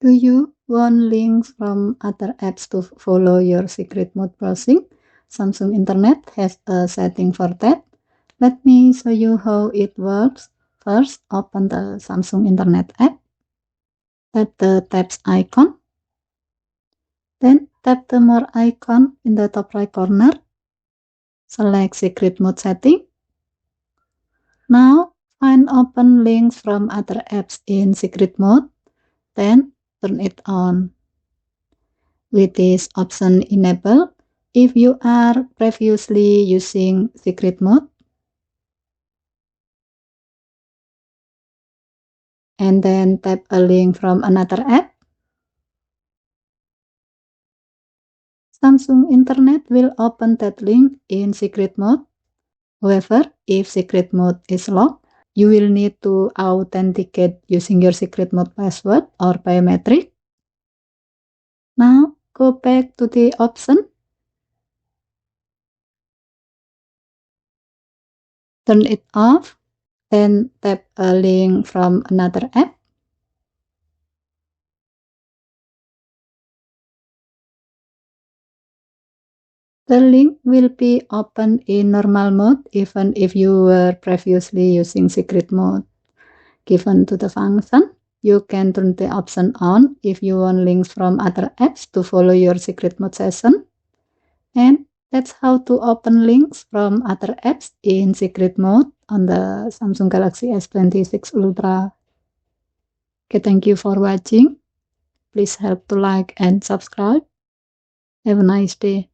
Do you want links from other apps to follow your secret mode browsing? Samsung Internet has a setting for that. Let me show you how it works. First, open the Samsung Internet app. Tap the tabs icon. Then tap the more icon in the top right corner. Select secret mode setting. Now, find open links from other apps in secret mode. Then turn it on. With this option enabled, if you are previously using secret mode, and then tap a link from another app, Samsung Internet will open that link in secret mode. However, if secret mode is locked, you will need to authenticate using your secret mode password or biometric. Now, go back to the option. Turn it off, then tap a link from another app. The link will be open in normal mode even if you were previously using secret mode. Given to the function, you can turn the option on if you want links from other apps to follow your secret mode session. And that's how to open links from other apps in secret mode on the Samsung Galaxy S26 Ultra. Okay, thank you for watching. Please help to like and subscribe. Have a nice day.